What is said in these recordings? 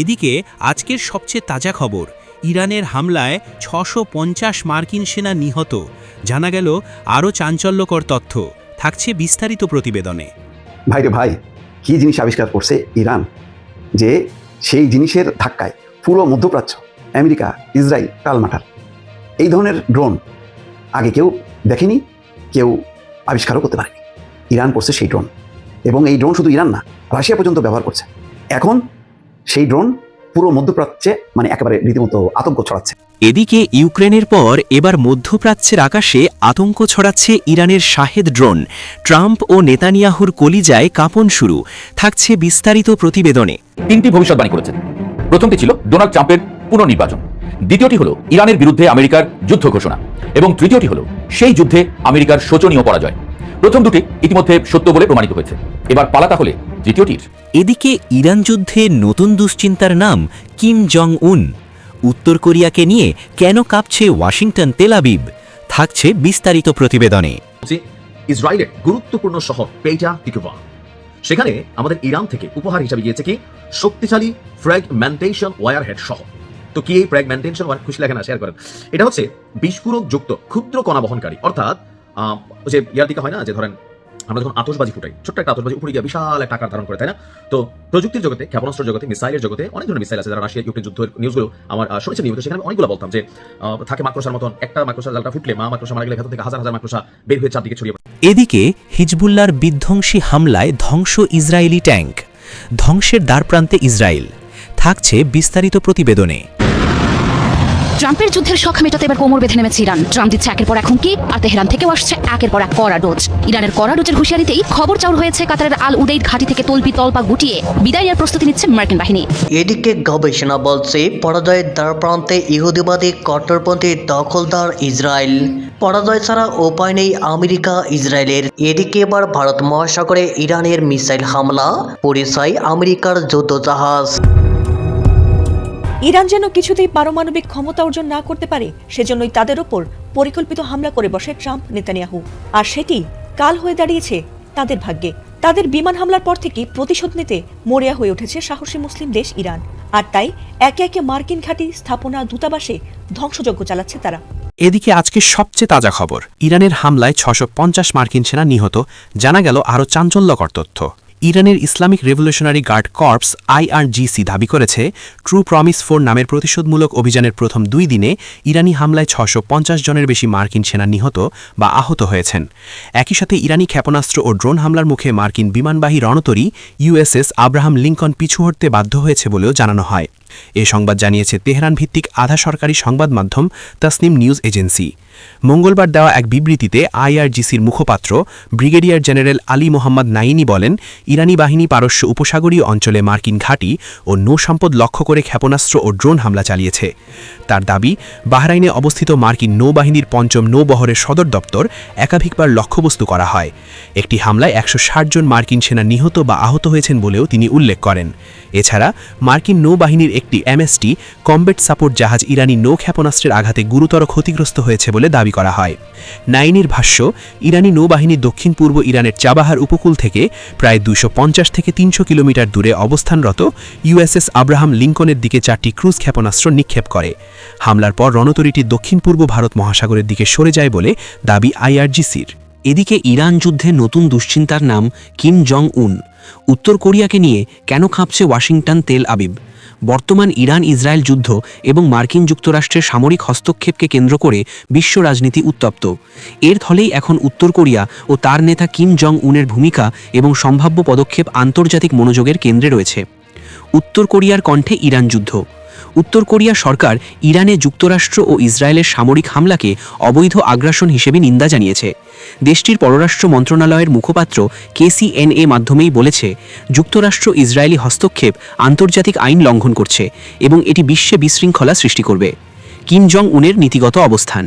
এদিকে আজকের সবচেয়ে তাজা খবর, ইরানের হামলায় ৬৫০ মার্কিন সেনা নিহত। জানা গেল আরও চাঞ্চল্যকর তথ্য, থাকছে বিস্তারিত প্রতিবেদনে। ভাই রে ভাই, কী জিনিস আবিষ্কার করছে ইরান, যে সেই জিনিসের ধাক্কায় পুরো মধ্যপ্রাচ্য, আমেরিকা, ইসরায়েল টালমাটাল। এই ধরনের ড্রোন আগে কেউ দেখেনি, কেউ আবিষ্কারও করতে পারেনি। ইরান করছে সেই ড্রোন, এবং এই ড্রোন শুধু ইরান না, রাশিয়া পর্যন্ত ব্যবহার করছে। এখন সেই ড্রোন পুরো মধ্যপ্রাচ্যে একেবারে রীতিমতো আতঙ্ক ছড়াচ্ছে। এদিকে ইউক্রেনের পর এবার মধ্যপ্রাচ্যের আকাশে আতঙ্ক ছড়াচ্ছে ইরানের শাহেদ ড্রোন। ট্রাম্প ও নেতানিয়াহুর কলিজায় কাঁপন শুরু, থাকছে বিস্তারিত প্রতিবেদনে। তিনটি ভবিষ্যৎবাণী করেছেন। প্রথমটি ছিল ডোনাল্ড ট্রাম্পের পুনর্নির্বাচন, দ্বিতীয়টি হলো ইরানের বিরুদ্ধে আমেরিকার যুদ্ধ ঘোষণা, এবং তৃতীয়টি হলো সেই যুদ্ধে আমেরিকার শোচনীয় পরাজয়। প্রথম দুটি ইতিমধ্যে সত্য বলে প্রমাণিত হয়েছে, এবার পালা তাহলে তৃতীয়টির। এদিকে ইরান যুদ্ধে নতুন দুশ্চিন্তার নাম কিম জং উন। উত্তর কোরিয়াকে নিয়ে কেন কাঁপছে ওয়াশিংটন তেল আবিব, থাকছে বিস্তারিত প্রতিবেদনে। ইসরায়েলের গুরুত্বপূর্ণ শহর পেজা তিকভা, সেখানে আমাদের ইরান থেকে উপহার হিসাবে গিয়েছে কি শক্তিশালী ফ্র্যাগমেন্টেশন ওয়্যারহেড শহর। তো কি এই ফ্র্যাগমেন্টেশন ওয়্যার, খুশি লাগে না, শেয়ার করেন। এটা হচ্ছে বিস্ফোরক যুক্ত ক্ষুদ্র কণা বহনকারী, অর্থাৎ যে ইয়ার দিকে হয় না, যে ধরেন আমরা যখন আতশবাজি ফুটাই, ছোট্ট একটা আতশবাজি উপরে গিয়ে বিশাল একটা আকার ধারণ করে, তাই না? তো প্রযুক্তির জগতে, ক্ষেপণাস্ত্র জগতে, মিসাইলের জগতে অনেক ধরনের মিসাইল আছে, যারা রাশিয়া ইউক্রেন যুদ্ধের নিউজগুলো আমার শুনেছেন নিয়মিত। সেখানে আমি অনেকগুলো বলতাম যে থাকে মাকড়সার মতন, একটা মাকড়সার জালটা ফুটলে, মা মাকড়সা মারা গেলে ভেতর থেকে হাজার হাজার মাকড়সা বের হয়ে চারদিকে ছড়িয়ে পড়ে। এদিকে হিজবুল্লাহর বিধ্বংসী হামলায় ধ্বংস ইসরায়েলি ট্যাঙ্ক, ধ্বংসের দ্বারপ্রান্তে ইসরায়েল, থাকছে বিস্তারিত প্রতিবেদনে। ট্রাম্পের যুদ্ধের শখ মেটাতে এবার কোমর বেঁধে নেমেছে ইরান। ট্রাম্প দিচ্ছে একের পর এক হুমকি, আর তেহরান থেকেও আসছে একের পর এক কড়া ডোজ। ইরানের কড়া ডোজের হুঁশিয়ারিতেই খবর চাউর হয়েছে কাতারের আল উদেইদ ঘাঁটি থেকে তল্পা গুটিয়ে বিদায় নেওয়ার প্রস্তুতি নিচ্ছে মার্কিন বাহিনী। এদিকে গবেষণা বলছে পরাজয়ের দ্বারপ্রান্তে ইহুদিবাদী কট্টরপন্থী দখলদার ইসরায়েল। পরাজয় ছাড়া উপায় নেই আমেরিকা ইসরায়েলের। এদিকে এবার ভারত মহাসাগরে ইরানের মিসাইল হামলা, পরিচয় আমেরিকার যুদ্ধজাহাজ। ইরান যেন কিছুতেই পারমাণবিক ক্ষমতা অর্জন না করতে পারে, সেজন্যই তাদের ওপর পরিকল্পিত হামলা করে বসে ট্রাম্প নেতানিয়াহু। আর সেটি কাল হয়ে দাঁড়িয়েছে তাদের ভাগ্যে। তাদের বিমান হামলার পর থেকে প্রতিশোধ নিতে মরিয়া হয়ে উঠেছে সাহসী মুসলিম দেশ ইরান। আর তাই একে একে মার্কিন ঘাঁটি, স্থাপনা, দূতাবাসে ধ্বংসযজ্ঞ চালাচ্ছে তারা। এদিকে আজকে সবচেয়ে তাজা খবর, ইরানের হামলায় ৬৫০ মার্কিন সেনা নিহত। জানা গেল আরও চাঞ্চল্যকর তথ্য। ইরানের Islamic Revolutionary Guard Corps IRGC দাবি করেছে, ট্রু প্রমিস 4 নামের প্রতিশোধমূলক অভিযানের প্রথম 2 দিনে ইরানি হামলায় ৬৫০ জনের বেশি মার্কিন সেনা নিহত বা আহত হয়েছেন। একই সাথে ইরানি ক্ষেপণাস্ত্র ও ড্রোন হামলার মুখে মার্কিন বিমানবাহী রণতরী USS আব্রাহাম লিঙ্কন পিছু হটতে বাধ্য হয়েছে বলেও জানানো হয়। এ সংবাদ জানিয়েছে তেহরান ভিত্তিক আধা সরকারি সংবাদ মাধ্যম তাসনিম নিউজ এজেন্সি। মঙ্গলবার দেওয়া এক বিবৃতিতে IRGCর মুখপাত্র ব্রিগেডিয়ার জেনারেল আলী মোহাম্মদ নাইনি বলেন, ইরানি বাহিনী পারস্য উপসাগরীয় অঞ্চলে মার্কিন ঘাঁটি ও নৌসম্পদ লক্ষ্য করে ক্ষেপণাস্ত্র ও ড্রোন হামলা চালিয়েছে। তার দাবি, বাহরাইনে অবস্থিত মার্কিন নৌবাহিনীর ৫ম নৌবহরের সদর দপ্তর একাধিকবার লক্ষ্যবস্তু করা হয়। একটি হামলায় ১৬০ জন মার্কিন সেনা নিহত বা আহত হয়েছেন বলেও তিনি উল্লেখ করেন। এছাড়া মার্কিন নৌবাহিনীর একটি MST কমব্যাট সাপোর্ট জাহাজ ইরানি নৌ ক্ষেপণাস্ত্রের আঘাতে গুরুতর ক্ষতিগ্রস্ত হয়েছে বলে দাবি করা হয়। নাইনির ভাষ্য, ইরানি নৌবাহিনী দক্ষিণ পূর্ব ইরানের চাবাহার উপকূল থেকে প্রায় ২৫০ থেকে ৩০০ কিলোমিটার দূরে অবস্থানরত USS আব্রাহাম লিঙ্কনের দিকে 4টি ক্রুজ ক্ষেপণাস্ত্র নিক্ষেপ করে। হামলার পর রণতরীটি দক্ষিণ পূর্ব ভারত মহাসাগরের দিকে সরে যায় বলে দাবি IRGCর। এদিকে ইরান যুদ্ধে নতুন দুশ্চিন্তার নাম কিম জং উন। উত্তর কোরিয়াকে নিয়ে কেন কাঁপছে ওয়াশিংটন তেল আবিব? বর্তমান ইরান ইসরায়েল যুদ্ধ এবং মার্কিন যুক্তরাষ্ট্রের সামরিক হস্তক্ষেপকে কেন্দ্র করে বিশ্ব রাজনীতি উত্তপ্ত। এর ফলেই এখন উত্তর কোরিয়া ও তার নেতা কিম জং উনের ভূমিকা এবং সম্ভাব্য পদক্ষেপ আন্তর্জাতিক মনোযোগের কেন্দ্রে রয়েছে। উত্তর কোরিয়ার কণ্ঠে ইরান যুদ্ধ। উত্তর কোরিয়া সরকার ইরানে যুক্তরাষ্ট্র ও ইসরায়েলের সামরিক হামলাকে অবৈধ আগ্রাসন হিসেবে নিন্দা জানিয়েছে। দেশটির পররাষ্ট্র মন্ত্রণালয়ের মুখপাত্র KCNA মাধ্যমেই বলেছে, যুক্তরাষ্ট্র ইসরায়েলি হস্তক্ষেপ আন্তর্জাতিক আইন লঙ্ঘন করছে এবং এটি বিশ্বে বিশৃঙ্খলা সৃষ্টি করবে। কিম জং উনের নীতিগত অবস্থান।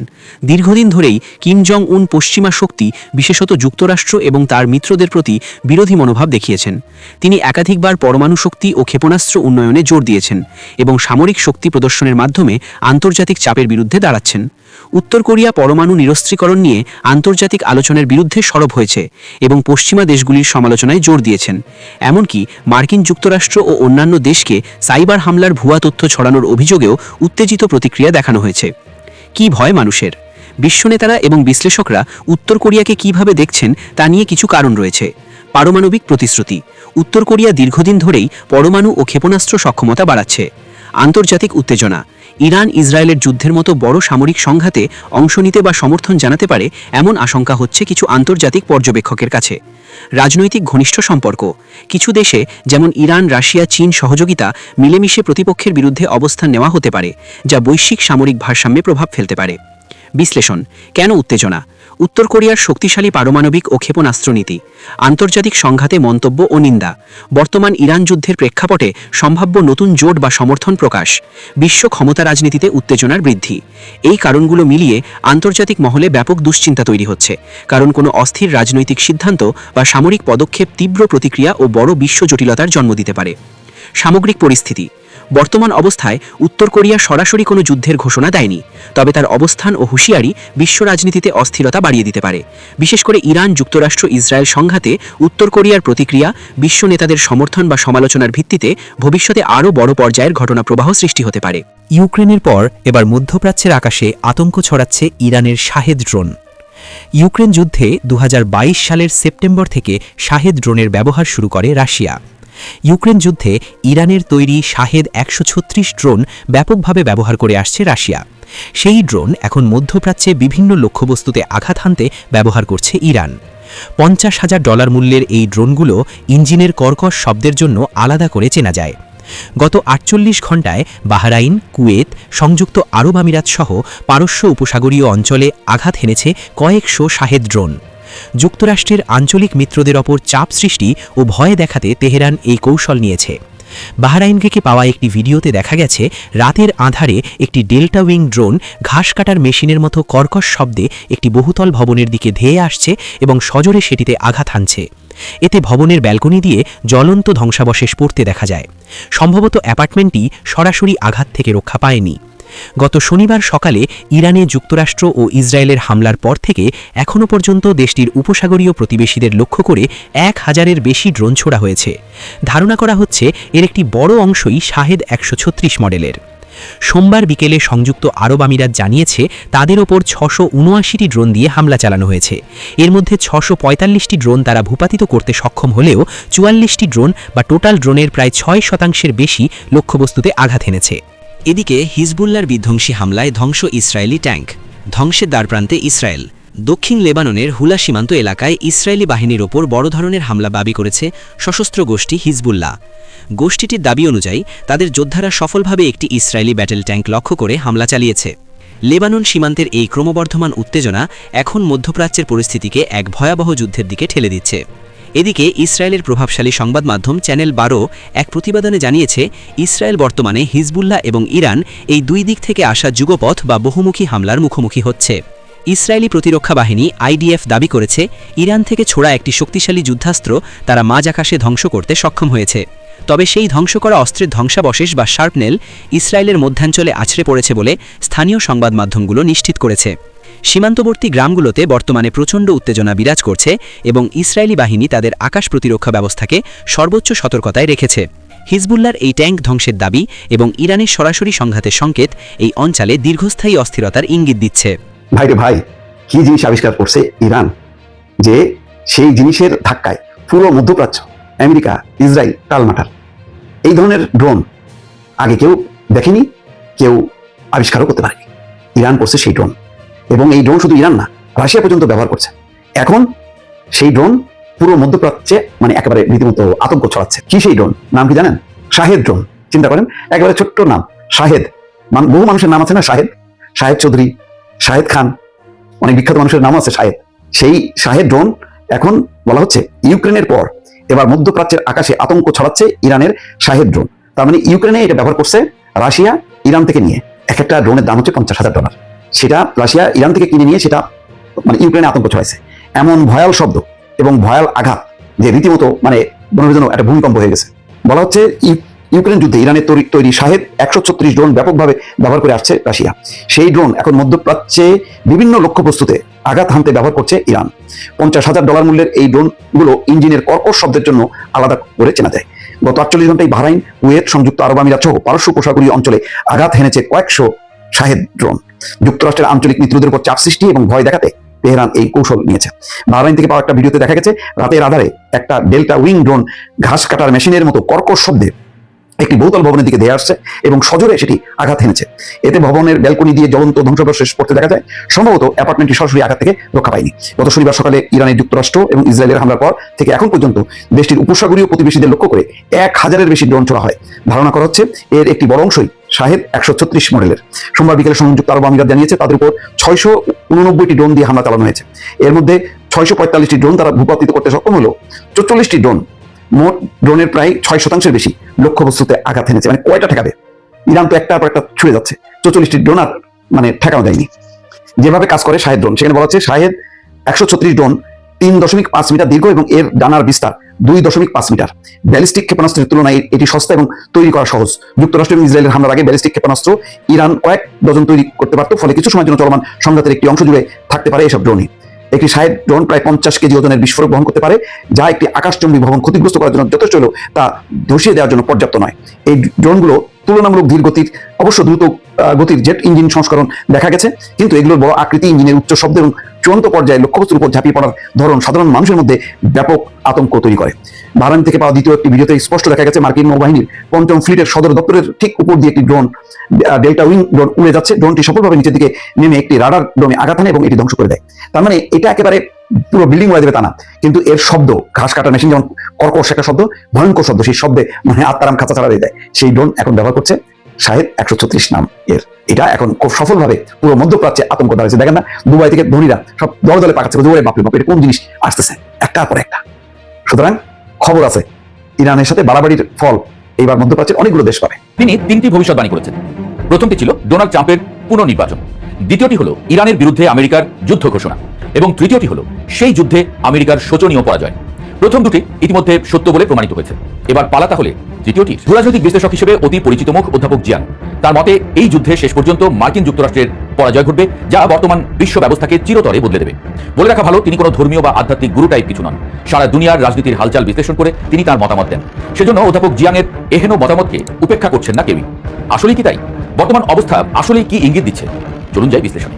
দীর্ঘদিন ধরেই কিম জং উন পশ্চিমা শক্তি, বিশেষত যুক্তরাষ্ট্র এবং তার মিত্রদের প্রতি বিরোধী মনোভাব দেখিয়েছেন। তিনি একাধিকবার পরমাণু শক্তি ও ক্ষেপণাস্ত্র উন্নয়নে জোর দিয়েছেন এবং সামরিক শক্তি প্রদর্শনের মাধ্যমে আন্তর্জাতিক চাপের বিরুদ্ধে দাঁড়াচ্ছেন। উত্তর কোরিয়া পরমাণু নিরস্ত্রীকরণ নিয়ে আন্তর্জাতিক আলোচনার বিরুদ্ধে সরব হয়েছে এবং পশ্চিমা দেশগুলির সমালোচনায় জোর দিয়েছেন। এমনকি মার্কিন যুক্তরাষ্ট্র ও অন্যান্য দেশকে সাইবার হামলার ভুয়া তথ্য ছড়ানোর অভিযোগেও উত্তেজিত প্রতিক্রিয়া দেখানো হয়েছে। কি ভয় মানুষের? বিশ্বনেতারা এবং বিশ্লেষকরা উত্তর কোরিয়াকে কিভাবে দেখছেন তা নিয়ে কিছু কারণ রয়েছে। পারমাণবিক প্রতিশ্রুতি। উত্তর কোরিয়া দীর্ঘদিন ধরেই পরমাণু ও ক্ষেপণাস্ত্র সক্ষমতা বাড়াচ্ছে। আন্তর্জাতিক উত্তেজনা। ইরান ইসরায়েলের যুদ্ধের মতো বড় সামরিক সংঘাতে অংশ নিতে বা সমর্থন জানাতে পারে এমন আশঙ্কা হচ্ছে কিছু আন্তর্জাতিক পর্যবেক্ষকের কাছে। রাজনৈতিক ঘনিষ্ঠ সম্পর্ক। কিছু দেশে যেমন ইরান, রাশিয়া, চীন সহযোগিতা মিলেমিশে প্রতিপক্ষের বিরুদ্ধে অবস্থান নেওয়া হতে পারে, যা বৈশ্বিক সামরিক ভারসাম্যে প্রভাব ফেলতে পারে। বিশ্লেষণ। কেন উত্তেজনা? উত্তর কোরিয়ার শক্তিশালী পারমাণবিক ও ক্ষেপণাস্ত্র নীতি, আন্তর্জাতিক সংঘাতে মন্তব্য ও নিন্দা, বর্তমান ইরান যুদ্ধের প্রেক্ষাপটে সম্ভাব্য নতুন জোট বা সমর্থন প্রকাশ, বিশ্ব ক্ষমতা রাজনীতিতে উত্তেজনার বৃদ্ধি। এই কারণগুলো মিলিয়ে আন্তর্জাতিক মহলে ব্যাপক দুশ্চিন্তা তৈরি হচ্ছে, কারণ কোনো অস্থির রাজনৈতিক সিদ্ধান্ত বা সামরিক পদক্ষেপ তীব্র প্রতিক্রিয়া ও বড় বিশ্ব জটিলতার জন্ম দিতে পারে। সামগ্রিক পরিস্থিতি। বর্তমান অবস্থায় উত্তর কোরিয়া সরাসরি কোনো যুদ্ধের ঘোষণা দেয়নি, তবে তার অবস্থান ও হুঁশিয়ারি বিশ্ব রাজনীতিতে অস্থিরতা বাড়িয়ে দিতে পারে। বিশেষ করে ইরান, যুক্তরাষ্ট্র, ইসরায়েল সংঘাতে উত্তর কোরিয়ার প্রতিক্রিয়া বিশ্ব নেতাদের সমর্থন বা সমালোচনার ভিত্তিতে ভবিষ্যতে আরও বড় পর্যায়ের ঘটনা প্রবাহ সৃষ্টি হতে পারে। ইউক্রেনের পর এবার মধ্যপ্রাচ্যের আকাশে আতঙ্ক ছড়াচ্ছে ইরানের শাহেদ ড্রোন। ইউক্রেন যুদ্ধে 2022 সালের সেপ্টেম্বর থেকে শাহেদ ড্রোনের ব্যবহার শুরু করে রাশিয়া। ইউক্রেন যুদ্ধে ইরানের তৈরি শাহেদ 136 ড্রোন ব্যাপকভাবে ব্যবহার করে আসছে রাশিয়া। সেই ড্রোন এখন মধ্যপ্রাচ্যে বিভিন্ন লক্ষ্যবস্তুতে আঘাত হানতে ব্যবহার করছে ইরান। $50,000 মূল্যের এই ড্রোনগুলো ইঞ্জিনের কর্কশ শব্দের জন্য আলাদা করে চেনা যায়। গত 48 ঘণ্টায় বাহরাইন, কুয়েত, সংযুক্ত আরব আমিরাত সহ পারস্য উপসাগরীয় অঞ্চলে আঘাত হেনেছে কয়েকশো শাহেদ ড্রোন। যুক্তরাষ্ট্রের আঞ্চলিক মিত্রদের ওপর চাপ সৃষ্টি ও ভয় দেখাতে তেহরান এই কৌশল নিয়েছে। বাহরাইন থেকে পাওয়া একটি ভিডিওতে দেখা গেছে রাতের আঁধারে একটি ডেল্টা উইং ড্রোন ঘাস কাটার মেশিনের মতো কর্কশ শব্দে একটি বহুতল ভবনের দিকে ধেয়ে আসছে এবং সজোরে সেটিতে আঘাত হানছে। এতে ভবনের ব্যালকনি দিয়ে জ্বলন্ত ধ্বংসাবশেষ পড়তে দেখা যায়। সম্ভবত অ্যাপার্টমেন্টটি সরাসরি আঘাত থেকে রক্ষা পায়নি। গত শনিবার সকালে ইরানে যুক্তরাষ্ট্র ও ইসরায়েলের হামলার পর থেকে এখনও পর্যন্ত দেশটির উপসাগরীয় প্রতিবেশীদের লক্ষ্য করে 1000-এর বেশি ড্রোন ছোড়া হয়েছে। ধারণা করা হচ্ছে এর একটি বড় অংশই শাহেদ 136 মডেলের। সোমবার বিকেলে সংযুক্ত আরব আমিরাত জানিয়েছে তাদের ওপর 679টি ড্রোন দিয়ে হামলা চালানো হয়েছে। এর মধ্যে 645টি ড্রোন তারা ভূপাতিত করতে সক্ষম হলেও 44টি ড্রোন বা টোটাল ড্রোনের প্রায় 6% বেশি লক্ষ্যবস্তুতে আঘাত এনেছে। এদিকে হিজবুল্লার বিধ্বংসী হামলায় ধ্বংস ইসরায়েলি ট্যাঙ্ক, ধ্বংসের দ্বারপ্রান্তে ইসরায়েল। দক্ষিণ লেবাননের হুলা সীমান্ত এলাকায় ইসরায়েলি বাহিনীর ওপর বড় ধরনের হামলা দাবি করেছে সশস্ত্র গোষ্ঠী হিজবুল্লাহ। গোষ্ঠীটির দাবি অনুযায়ী তাদের যোদ্ধারা সফলভাবে একটি ইসরায়েলি ব্যাটেল ট্যাঙ্ক লক্ষ্য করে হামলা চালিয়েছে। লেবানন সীমান্তের এই ক্রমবর্ধমান উত্তেজনা এখন মধ্যপ্রাচ্যের পরিস্থিতিকে এক ভয়াবহ যুদ্ধের দিকে ঠেলে দিচ্ছে। এদিকে ইসরায়েলের প্রভাবশালী সংবাদ মাধ্যম চ্যানেল 12 এক প্রতিবেদনে জানিয়েছে ইসরায়েল বর্তমানে হিজবুল্লাহ এবং ইরান এই দুই দিক থেকে আসা যুগপথ বা বহুমুখী হামলার মুখোমুখি হচ্ছে। ইসরায়েলি প্রতিরক্ষা বাহিনী আইডিএফ দাবি করেছে ইরান থেকে ছোড়া একটি শক্তিশালী যুদ্ধাস্ত্র তারা মাঝ আকাশে ধ্বংস করতে সক্ষম হয়েছে। তবে সেই ধ্বংস করা অস্ত্রের ধ্বংসাবশেষ বা শার্পনেল ইসরায়েলের মধ্যাঞ্চলে আছড়ে পড়েছে বলে স্থানীয় সংবাদ মাধ্যমগুলো নিশ্চিত করেছে। সীমান্তবর্তী গ্রামগুলোতে বর্তমানে প্রচণ্ড উত্তেজনা বিরাজ করছে এবং ইসরায়েলি বাহিনী তাদের আকাশ প্রতিরক্ষা ব্যবস্থাকে সর্বোচ্চ সতর্কতায় রেখেছে। হিজবুল্লার এই ট্যাঙ্ক ধ্বংসের দাবি এবং ইরানের সরাসরি সংঘাতের সংকেত এই অঞ্চলে দীর্ঘস্থায়ী অস্থিরতার ইঙ্গিত দিচ্ছে। ভাইরে ভাই, কি জিনিস আবিষ্কার করছে ইরান যে সেই জিনিসের ধাক্কায় পুরো মধ্যপ্রাচ্য, আমেরিকা, ইসরায়েল টালমাটাল। এই ধরনের ড্রোন আগে কেউ দেখেনি, কেউ আবিষ্কারও করতে পারেনি। ইরান করছে সেই ড্রোন, এবং এই ড্রোন শুধু ইরান না, রাশিয়া পর্যন্ত ব্যবহার করছে। এখন সেই ড্রোন পুরো মধ্যপ্রাচ্যে মানে একেবারে রীতিমতো আতঙ্ক ছড়াচ্ছে। কি সেই ড্রোন? নাম কি জানেন? Shahed drone. চিন্তা করেন, একেবারে ছোট্ট নাম শাহেদ। বহু মানুষের নাম আছে না, শাহেদ, শাহেদ চৌধুরী, শাহেদ খান, অনেক বিখ্যাত মানুষের নাম আছে শাহেদ। সেই শাহেদ ড্রোন এখন বলা হচ্ছে ইউক্রেনের পর এবার মধ্যপ্রাচ্যের আকাশে আতঙ্ক ছড়াচ্ছে ইরানের শাহেদ ড্রোন। তার মানে ইউক্রেনে এটা ব্যবহার করছে রাশিয়া ইরান থেকে নিয়ে। এক একটা ড্রোনের দাম হচ্ছে $50,000। সেটা রাশিয়া ইরান থেকে কিনে নিয়ে সেটা মানে ইউক্রেনে আতঙ্ক ছড়াইছে। এমন ভয়াল শব্দ এবং ভয়াল আঘাত যে রীতিমতো মানে মনের জন্য একটা ভূমিকম্প হয়ে গেছে। বলা হচ্ছে ইউক্রেন যুদ্ধে ইরানের তৈরি শাহেদ 136 ড্রোন ব্যাপকভাবে ব্যবহার করে আসছে রাশিয়া। সেই ড্রোন এখন মধ্যপ্রাচ্যে বিভিন্ন লক্ষ্যবস্তুতে আঘাত হানতে ব্যবহার করছে ইরান। $50,000 মূল্যের এই ড্রোনগুলো ইঞ্জিনের কর্কশ শব্দের জন্য আলাদা করে চেনা যায়। গত 48 ঘন্টায় বাহরাইন, কুয়েত, সংযুক্ত আরব আমিরাত সহ পারস্য উপসাগরীয় অঞ্চলে আঘাত হেনেছে কয়েকশো শাহেদ ড্রোন। যুক্তরাষ্ট্রের আঞ্চলিক মিত্রদের উপর চাপ সৃষ্টি এবং ভয় দেখাতে তেহরান এই কৌশল নিয়েছে। বাহরাইন থেকে পাওয়া একটা ভিডিওতে দেখা গেছে রাতের আধারে একটা ডেল্টা উইং ড্রোন ঘাস কাটার মেশিনের মতো কর্কশ শব্দে একটি বহুতল ভবনের দিকে ধেয়ে আসছে এবং সজোরে সেটি আঘাত হেনেছে। এতে ভবনের ব্যালকনি দিয়ে জ্বলন্ত ধ্বংসাবশেষ পড়তে দেখা যায়। সম্ভবত অ্যাপার্টমেন্টটি সরাসরি আঘাত থেকে রক্ষা পায়নি। গত শনিবার সকালে ইরানের যুক্তরাষ্ট্র এবং ইসরায়েলের হামলার পর থেকে এখন পর্যন্ত দেশটির উপসাগরীয় প্রতিবেশীদের লক্ষ্য করে 1000-এর বেশি ড্রোন ছোড়া হয়। ধারণা করা হচ্ছে এর একটি বড় অংশই শাহেদ 136 মডেলের। সোমবার বিকেলে সংযুক্ত আরব আমিরাত জানিয়েছে তাদের উপর 689টি ড্রোন দিয়ে হামলা চালানো হয়েছে। এর মধ্যে 645টি ড্রোন তারা ভূপাতিত করতে সক্ষম হলো। 44টি ড্রোন, মোট ড্রোনের প্রায় 6% বেশি লক্ষ্যবস্তুতে আঘাত হেনেছে। মানে কয়টা ঠেকাবে? ইরান তো একটার পর একটা ছুঁড়ে যাচ্ছে। 44টি ড্রোন আর মানে ঠেকানো যায়নি। যেভাবে কাজ করে শাহেদ ড্রোন, সেখানে বলা হচ্ছে শাহেদ 136 ড্রোন 3.5 মিটার দীর্ঘ এবং এর ডানার বিস্তার 2.5 মিটার। ব্যালিস্টিক ক্ষেপণাস্ত্রের তুলনায় এটি সস্তা এবং তৈরি করা সহজ। যুক্তরাষ্ট্র এবং ইসরায়েলের হামলার আগে ব্যালিস্টিক ক্ষেপণাস্ত্র ইরান কয়েক ডজন তৈরি করতে পারত, ফলে কিছু সময়ের জন্য চলমান সংঘাতের একটি অংশ জুড়ে থাকতে পারে এসব ড্রোনই। একটি শাহেদ ড্রোন প্রায় 50 কেজি ওজনের বিস্ফোরক বহন করতে পারে, যা একটি আকাশচুম্বী ভবন ক্ষতিগ্রস্ত করার জন্য যথেষ্ট হলেও তা ধসিয়ে দেওয়ার জন্য পর্যাপ্ত নয়। এই ড্রোনগুলো তুলনামূলক ধীর গতির, অবশ্য দ্রুত গতির জেট ইঞ্জিন সংস্করণ দেখা গেছে, কিন্তু এগুলোর বড় আকৃতি, ইঞ্জিনের উচ্চ শব্দ এবং চূড়ান্ত পর্যায়ে লক্ষ্যবস্তুর উপর ঝাঁপিয়ে পড়ার ধরন সাধারণ মানুষের মধ্যে ব্যাপক আতঙ্ক তৈরি করে। বাহরাইন থেকে পাওয়া দ্বিতীয় একটি ভিডিওতে স্পষ্ট দেখা গেছে মার্কিন নৌবাহিনীর 5ম ফ্লিটের সদর দপ্তরের ঠিক উপর দিয়ে একটি ড্রোন, ডেল্টা উইং ড্রোন উড়ে যাচ্ছে। ড্রোনটি সফলভাবে নিচের দিকে নেমে একটি রাডার ড্রোনে আঘাত হানে এবং এটি ধ্বংস করে দেয়। তার মানে এটা একেবারে পুরো বিল্ডিং উড়ে দেবে তা না, কিন্তু এর শব্দ, ঘাস কাটা মেশিন যেমন কর্কশ একটা শব্দ, ভয়ঙ্কর শব্দ, সেই শব্দে মানে আত্মারাম খাঁচা ছাড়া দিয়ে দেয়। সেই ড্রোন এখন ব্যবহার করছে শাহেদ 136 নাম এর। এটা এখন খুব সফলভাবে পুরো মধ্যপ্রাচ্যে আতঙ্ক দাঁড়িয়েছে। দেখেন না, দুবাই থেকে ধনীরা সব দলে দলে পাকাচ্ছে, জোরে বাপরে বাপ, এটা কোন জিনিস আসতেছে একটার পর একটা। সুতরাং খবর আছে, ইরানের সাথে বাড়াবাড়ির ফল এইবার মধ্যপ্রাচ্যের অনেকগুলো দেশ পাবে। তিনি 3টি ভবিষ্যৎবাণী করেছেন। প্রথমটি ছিল ডোনাল্ড ট্রাম্পের পুনর্নির্বাচন, দ্বিতীয়টি হলো ইরানের বিরুদ্ধে আমেরিকার যুদ্ধ ঘোষণা এবং তৃতীয়টি হলো সেই যুদ্ধে আমেরিকার শোচনীয় পরাজয়। প্রথম দুটি ইতিমধ্যে সত্য বলে প্রমাণিত হয়েছে। এবার পালা তাহলে তৃতীয়টি। ভূরাজনৈতিক বিশ্লেষক হিসেবে অতি পরিচিত মুখ অধ্যাপক জিয়াং। তার মতে এই যুদ্ধে শেষ পর্যন্ত মার্কিন যুক্তরাষ্ট্রের পরাজয় ঘটবে, যা বর্তমান বিশ্ব ব্যবস্থাকে চিরতরে বদলে দেবে। বলে রাখা ভালো, তিনি কোনো ধর্মীয় বা আধ্যাত্মিক গুরু টাইপ কিছু নন। সারা দুনিয়ার রাজনীতির হালচাল বিশ্লেষণ করে তিনি তার মতামত দেন। সেজন্য অধ্যাপক জিয়াংয়ের এহেন মতামতকে উপেক্ষা করছেন না কেউই। আসলেই কি তাই? বর্তমান অবস্থা আসলেই কি ইঙ্গিত দিচ্ছে? চলুন যাই বিশ্লেষণে।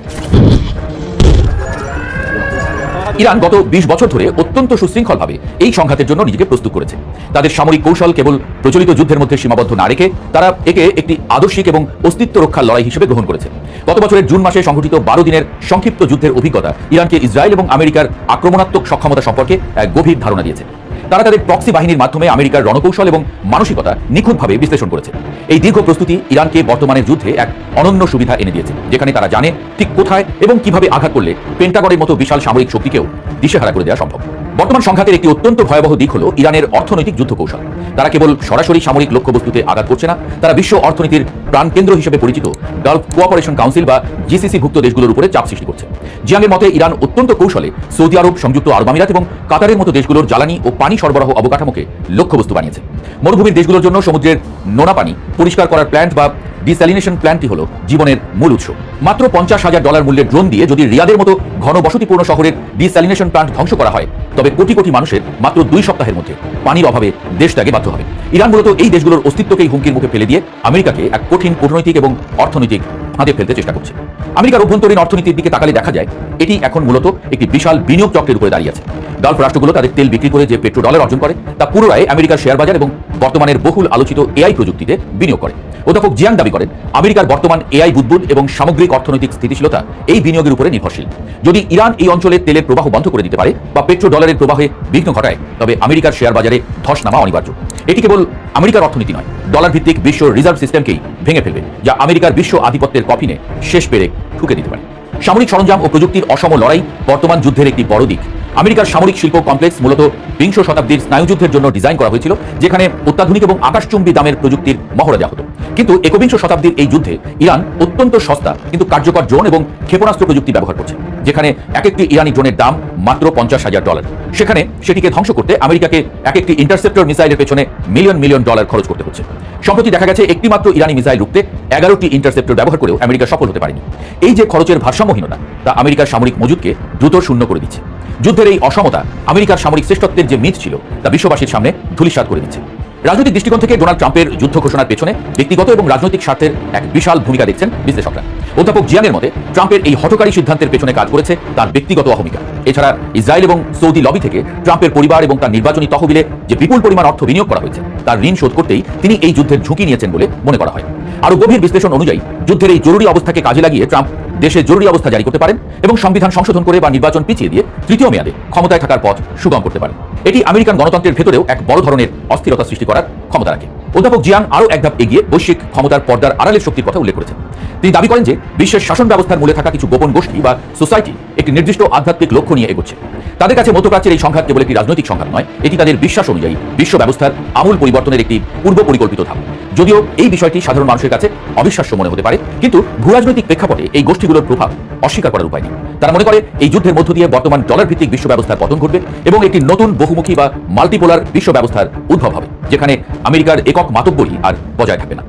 ইরান গত 20 বছর ধরে অত্যন্ত সুশৃঙ্খলভাবে এই সংঘাতের জন্য নিজেকে প্রস্তুত করেছে। তাদের সামরিক কৌশল কেবল প্রচলিত যুদ্ধের মধ্যে সীমাবদ্ধ না রেখে তারা একে একটি আদর্শিক এবং অস্তিত্ব রক্ষার লড়াই হিসেবে গ্রহণ করেছে। গত বছরের জুন মাসে সংঘটিত 12 দিনের সংক্ষিপ্ত যুদ্ধের অভিজ্ঞতা ইরানকে ইসরায়েল এবং আমেরিকার আক্রমণাত্মক সক্ষমতা সম্পর্কে এক গভীর ধারণা দিয়েছে। তারা তাদের প্রক্সি বাহিনীর মাধ্যমে আমেরিকার রণকৌশল এবং মানসিকতা নিখুঁতভাবে বিশ্লেষণ করেছে। এই দীর্ঘ প্রস্তুতি ইরানকে বর্তমানের যুদ্ধে এক অনন্য সুবিধা এনে দিয়েছে, যেখানে তারা জানে ঠিক কোথায় এবং কিভাবে আঘাত করলে পেন্টাগনের মতো বিশাল সামরিক শক্তিকেও দিশেহারা করে দেওয়া সম্ভব। বর্তমান সংঘাতের একটি অত্যন্ত ভয়াবহ দিক হলো ইরানের অর্থনৈতিক যুদ্ধ কৌশল। তারা কেবল সরাসরি সামরিক লক্ষ্যবস্তুতে আঘাত করছে না, তারা বিশ্ব অর্থনীতির প্রাণকেন্দ্র হিসেবে পরিচিত গালফ কোঅপারেশন কাউন্সিল বা জিসিসি ভুক্ত দেশগুলোর উপরে চাপ সৃষ্টি করছে। জিয়াংয়ের মতে ইরান অত্যন্ত কৌশলে সৌদি আরব, সংযুক্ত আরব আমিরাত এবং কাতারের মতো দেশগুলোর জ্বালানি ও পানি সরবরাহ অবকাঠামোকে লক্ষ্যবস্তু বানিয়েছে। মরুভূমির দেশগুলোর জন্য সমুদ্রের নোনা পানি পরিষ্কার করার প্ল্যান্ট বা ডিস্যালিনেশন প্ল্যান্টটি হলো জীবনের মূল উৎস। মাত্র $50,000 মূল্যের ড্রোন দিয়ে যদি রিয়াদের মতো ঘনবসতিপূর্ণ শহরের ডিস্যালিনেশন প্ল্যান্ট ধ্বংস করা হয়, তবে কোটি কোটি মানুষের মাত্র 2 সপ্তাহের মধ্যে পানির অভাবে দেশ ত্যাগে বাধ্য হবে। ইরান মূলত এই দেশগুলোর অস্তিত্বকেই হুমকির মুখে ফেলে দিয়ে আমেরিকাকে এক কঠিন কূটনৈতিক এবং অর্থনৈতিক ফাঁদে ফেলতে চেষ্টা করছে। আমেরিকার অভ্যন্তরীণ অর্থনীতির দিকে তাকালে দেখা যায় এটি এখন মূলত একটি বিশাল বিনিয়োগ চক্রের উপরে দাঁড়িয়ে আছে। গালফ রাষ্ট্রগুলো তাদের তেল বিক্রি করে যে পেট্রোডলার অর্জন করে, তা পুরোটাই আমেরিকার শেয়ার বাজার এবং বর্তমানের বহুল আলোচিত এআই প্রযুক্তিতে বিনিয়োগ করে। অধ্যাপক জিয়াং দাবি করেন আমেরিকার বর্তমান এআই বুদবুদ এবং সামগ্রিক অর্থনৈতিক স্থিতিশীলতা এই বিনিয়োগের উপরে নির্ভরশীল। যদি ইরান এই অঞ্চলে তেলের প্রবাহ বন্ধ করে দিতে পারে বা পেট্রোডলারের প্রবাহে বিঘ্ন ঘটায়, তবে আমেরিকার শেয়ার বাজারে ধস নামা অনিবার্য। এটি কেবল আমেরিকার অর্থনীতি নয়, ডলার ভিত্তিক বিশ্ব রিজার্ভ সিস্টেমকেই ভেঙে ফেলবে, যা আমেরিকার বিশ্ব আধিপত্যের কফিনে শেষ পেরেক ঠুকে দিতে পারে। সামরিক সরঞ্জাম ও প্রযুক্তির অসম লড়াই বর্তমান যুদ্ধের একটি বড় দিক। আমেরিকার সামরিক শিল্প কমপ্লেক্স মূলত 20 শতাব্দীর স্নায়ুযুদ্ধের জন্য ডিজাইন করা হয়েছিল, যেখানে অত্যাধুনিক এবং আকাশচুম্বী দামের প্রযুক্তির মহড়া দেওয়া হতো। কিন্তু 21 শতাব্দীর এই যুদ্ধে ইরান অত্যন্ত সস্তা কিন্তু কার্যকর ড্রোন এবং ক্ষেপণাস্ত্র প্রযুক্তি ব্যবহার করছে, যেখানে এক একটি ইরানি ড্রোনের দাম মাত্র $50,000। সেখানে সেটিকে ধ্বংস করতে আমেরিকাকে এক একটি ইন্টারসেপ্টর মিসাইলের পেছনে মিলিয়ন মিলিয়ন ডলার খরচ করতে হচ্ছে। সম্প্রতি দেখা গেছে একটি মাত্র ইরানি মিসাইল রুখতে 11টি ইন্টারসেপ্টর ব্যবহার করেও আমেরিকা সফল হতে পারেনি। এই যে খরচের ভারসাম্যহীনতা তা আমেরিকার সামরিক মজুদকে দ্রুত শূন্য করে দিচ্ছে। যুদ্ধের এই অসমতা আমেরিকার সামরিক শ্রেষ্ঠত্বের যে মিথ ছিল তা বিশ্ববাসীর সামনে ধূলিসাৎ করে দিচ্ছে। রাজনৈতিক দৃষ্টিকোণ থেকে ডোনাল্ড ট্রাম্পের যুদ্ধ ঘোষণার পেছনে ব্যক্তিগত এবং রাজনৈতিক স্বার্থের এক বিশাল ভূমিকা দেখছেন বিশ্লেষকরা। অধ্যাপক জিয়াংয়ের মতে ট্রাম্পের এই হঠকারী সিদ্ধান্তের পেছনে কাজ করেছে তার ব্যক্তিগত অহমিকা। এছাড়া ইসরায়েল এবং সৌদি লবি থেকে ট্রাম্পের পরিবার এবং তার নির্বাচনী তহবিলে যে বিপুল পরিমাণ অর্থ বিনিয়োগ করা হয়েছে তার ঋণ শোধ করতেই তিনি এই যুদ্ধের ঝুঁকি নিয়েছেন বলে মনে করা হয়। আরও গভীর বিশ্লেষণ অনুযায়ী যুদ্ধের এই জরুরি অবস্থাকে কাজে লাগিয়ে ট্রাম্প দেশে জরুরি অবস্থা জারি করতে পারেন এবং সংবিধান সংশোধন করে বা নির্বাচন পিছিয়ে দিয়ে তৃতীয় মেয়াদে ক্ষমতায় থাকার পথ সুগম করতে পারেন। এটি আমেরিকান গণতন্ত্রের ভেতরেও এক বড় ধরনের অস্থিরতা সৃষ্টি করার ক্ষমতা রাখে। অধ্যাপক জিয়াং আরও এক ধাপ এগিয়ে বৈশ্বিক ক্ষমতার পর্দার আড়ালের শক্তির কথা উল্লেখ করেছেন। তিনি দাবি করেন যে বিশ্বের শাসন ব্যবস্থার মূলে থাকা কিছু গোপন গোষ্ঠী বা সোসাইটি একটি নির্দিষ্ট আধ্যাত্মিক লক্ষ্য নিয়ে এগোচ্ছে। তাদের কাছে মধ্যপ্রাচ্যের এই সংঘাত কেবল একটি রাজনৈতিক সংঘাত নয়, এটি তাদের বিশ্বাস অনুযায়ী বিশ্ব ব্যবস্থার আমূল পরিবর্তনের একটি পূর্ব পরিকল্পিত ধাপ। যদিও এই বিষয়টি সাধারণ মানুষের কাছে অবিশ্বাস্য মনে হতে পারে, কিন্তু ভূরাজনৈতিক প্রেক্ষাপটে এই গোষ্ঠীগুলোর প্রভাব অস্বীকার করার উপায় নেই। তারা মনে করে এই যুদ্ধের মধ্য দিয়ে বর্তমান ডলার ভিত্তিক বিশ্ব ব্যবস্থার পতন ঘটবে এবং একটি নতুন বহুমুখী বা মাল্টিপোলার বিশ্ব ব্যবস্থার উদ্ভব হবে, যেখানে আমেরিকার একক মাতব্বরই আর বজায় থাকবে না।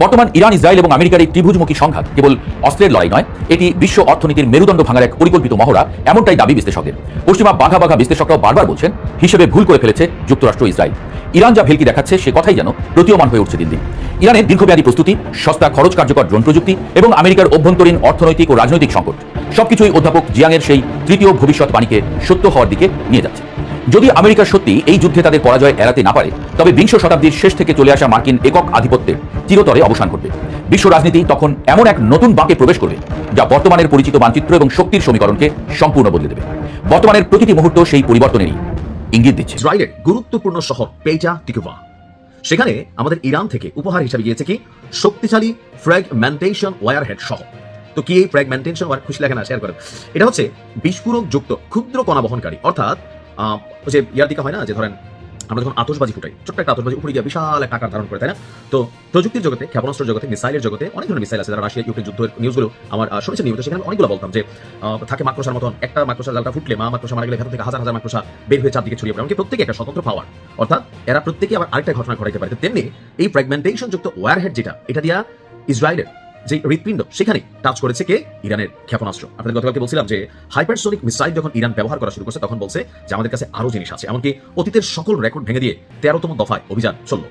বর্তমান ইরান, ইসরায়েল এবং আমেরিকার এই ত্রিভুজমুখী সংঘাত কেবল অস্ত্রের লড়াই নয়, এটি বিশ্ব অর্থনীতির মেরুদণ্ড ভাঙার এক পরিকল্পিত মহড়া, এমনটাই দাবি বিশ্লেষকদের। পশ্চিমা বাঘা বাঘা বিশ্লেষকরাও বারবার বলছেন হিসেবে ভুল করে ফেলেছে যুক্তরাষ্ট্র, ইসরায়েল। ইরান যা ভেলকি দেখাচ্ছে সে কথাই যেন প্রতীয়মান হয়ে উঠছে দিন দিন। ইরানের দীর্ঘমেয়াদী প্রস্তুতি, সস্তা খরচ কার্যকর ড্রোন প্রযুক্তি এবং আমেরিকার অভ্যন্তরীণ অর্থনৈতিক ও রাজনৈতিক সংকট সবকিছুই অধ্যাপক জিয়াংয়ের সেই তৃতীয় ভবিষ্যৎবাণীকে সত্য হওয়ার দিকে নিয়ে যাচ্ছে। যদি আমেরিকা সত্যি এই যুদ্ধে তাদের পরাজয় এড়াতে না পারে, তবে বিংশ শতাব্দীর শেষ থেকে চলে আসা মার্কিন একক আধিপত্যের চিরতরে অবসান ঘটবে। বিশ্ব রাজনীতি তখন এমন এক নতুন বাঁকে প্রবেশ করবে যা বর্তমানের পরিচিত মানচিত্র এবং শক্তির সমীকরণকে সম্পূর্ণ বদলে দেবে। বর্তমানের প্রতিটি মুহূর্ত সেই পরিবর্তনেরই ইঙ্গিত দিচ্ছে। ইসরায়েলের গুরুত্বপূর্ণ শহর পেটা তিকভা, সেখানে আমাদের ইরান থেকে উপহার হিসাবে গিয়েছে কি শক্তিশালী ফ্র্যাগমেন্টেশন ওয়্যারহেড শহর। তো কি এই ফ্র্যাগমেন্টেশন ওয়্যার, খুশি লাগে না শেয়ার করেন। এটা হচ্ছে বিস্ফোরক যুক্ত ক্ষুদ্র কণা বহনকারী, অর্থাৎ যে ইয়ার দিকে হয় না, যে ধরেন আমরা যখন আতশবাজি ফুটাই, ছোট্ট একটা আতশবাজি উপরে গিয়ে বিশাল একটা আকার ধারণ করে, তাই না? তো প্রযুক্তির জগতে, ক্ষেপণাস্ত্র জগতে, মিসাইলের জগতে অনেক ধরনের মিসাইল আছে। যারা রাশিয়া ইউক্রেন যুদ্ধের নিউজগুলো আমার শুনেছেন নিয়মিত, সেখানে অনেকগুলো বলতাম যে থাকে মাকড়সার মতন, একটা মাকড়সা জালটা ফুটলে মাকড়সা মারা গেলে ভেতর থেকে হাজার হাজার মাকড়সা বের হয়ে চারদিকে ছড়িয়ে পড়ে, এমনকি প্রত্যেকে একটা স্বতন্ত্র পাওয়ার, অর্থাৎ এরা প্রত্যেকে আবার আরেকটা ঘটনা ঘটাইতে পারে। তেমনি এই ফ্র্যাগমেন্টেশন যুক্ত ওয়্যারহেড যেটা, এটা দিয়া ইসরায়েলের যে হৃৎপিণ্ড সেখানে টাচ করেছে কে? ইরানের ক্ষেপণাস্ত্র। আপনাদের গতকালকে বলছিলাম যে হাইপারসোনিক মিসাইল যখন ইরান ব্যবহার করা শুরু করছে, তখন বলছে যে আমাদের কাছে আরো জিনিস আছে, এমনকি অতীতের সকল রেকর্ড ভেঙে দিয়ে 13তম দফায় অভিযান চলল।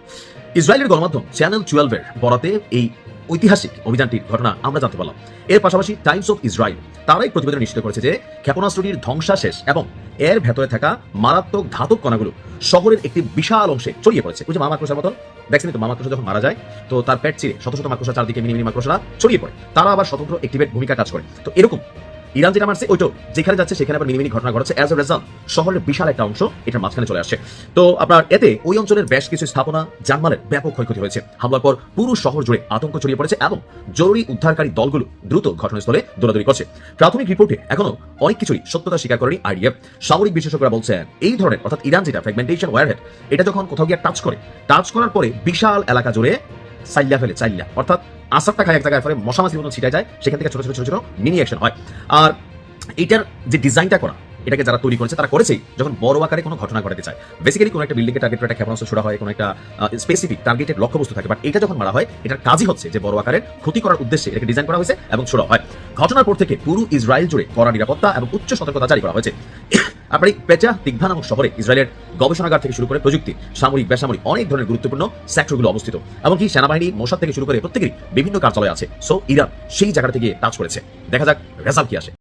ইসরায়েলের গণমাধ্যম চ্যানেল 12-এর বরাতে এই ঐতিহাসিক অভিযানটির ঘটনা আমরা জানতে পারলাম। এর পাশাপাশি টাইমস অফ ইসরায়েল তারাই প্রতিবেদন নিশ্চিত করেছে যে ক্ষেপণাস্ত্রটির ধ্বংসাশেষ এবং এর ভেতরে থাকা মারাত্মক ধাতব কণাগুলো শহরের একটি বিশাল অংশে ছড়িয়ে পড়েছে। ওই যে মাকড়সার মতন দেখছেন তো, মাকড়সা যখন মারা যায় তো তার পেট চিরে শত শত মাকড়সা চারদিকে মিনি মিনি মাকড়সা ছড়িয়ে পড়ে, তারা আবার স্বতন্ত্র অ্যাক্টিভেট ভূমিকা কাজ করে। তো এরকম ইরান যেটা মারছে ওইটাও যেখানে যাচ্ছে সেখানে আবার মিনি মিনি ঘটনা ঘটছে। অ্যাজ এ রেজাল্ট শহরের বিশাল একটা অংশ এটার মাঝখানে চলে আসছে। তো আপনার এতে ওই অঞ্চলের বেশ কিছু স্থাপনা, জানমালের ব্যাপক ক্ষয়ক্ষতি হয়েছে। হামলার পর পুরো শহর জুড়ে আতঙ্ক ছড়িয়ে পড়েছে এবং জরুরি উদ্ধারকারী দলগুলো দ্রুত ঘটনাস্থলে দৌড়াদৌড়ি করছে। প্রাথমিক রিপোর্টে এখনো অনেক কিছুই সত্যতা স্বীকার করেনি আইডিএফ। সামরিক বিশেষজ্ঞরা বলছেন এই ধরনের, অর্থাৎ ইরান যেটা ফ্র্যাগমেন্টেশন ওয়্যারহেড, এটা যখন কোথাও গিয়ে টাচ করার পরে বিশাল এলাকা জুড়ে চাইল্লা ফেলে, অর্থাৎ আসারটা খায় এক জায়গায় ফলে মশা মাছির মতো ছিটায় যায়, সেখান থেকে ছোট ছোট ছোট ছোট মিনি অ্যাকশন হয়। আর এটার যে ডিজাইনটা করা, এটাকে যারা তৈরি করেছে তারা করেছেই যখন বড় আকারে কোনো ঘটনা ঘটাতে চায়। বেসিক্যালি কোনো একটা বিল্ডিংকে টার্গেট করে একটা ক্ষেপণাস্ত্র ছোড়া হয়, কোনো একটা স্পেসিফিক টার্গেটেড লক্ষ্যবস্তু থাকে, বাট এটা যখন মারা হয় এটার কাজই হচ্ছে যে বড় আকারের ক্ষতি করার উদ্দেশ্যে এটাকে ডিজাইন করা হয়েছে এবং ছোড়া হয়। ঘটনার পর থেকে পুরো ইসরায়েল জুড়ে কড়া নিরাপত্তা এবং উচ্চ সতর্কতা জারি করা হয়েছে। আপনার এই পেটা তিকভা নামক শহরে ইসরায়েলের গবেষণাগার থেকে শুরু করে প্রযুক্তি, সামরিক, বেসামরিক অনেক ধরনের গুরুত্বপূর্ণ সেক্টরগুলো অবস্থিত, এমনকি সেনাবাহিনী, মোসাদ থেকে শুরু করে প্রত্যেকেরই বিভিন্ন কার্যালয় আছে। সো ইরান সেই জায়গা থেকে টাচ করেছে। দেখা যাক রেজাল্ট কি আসে।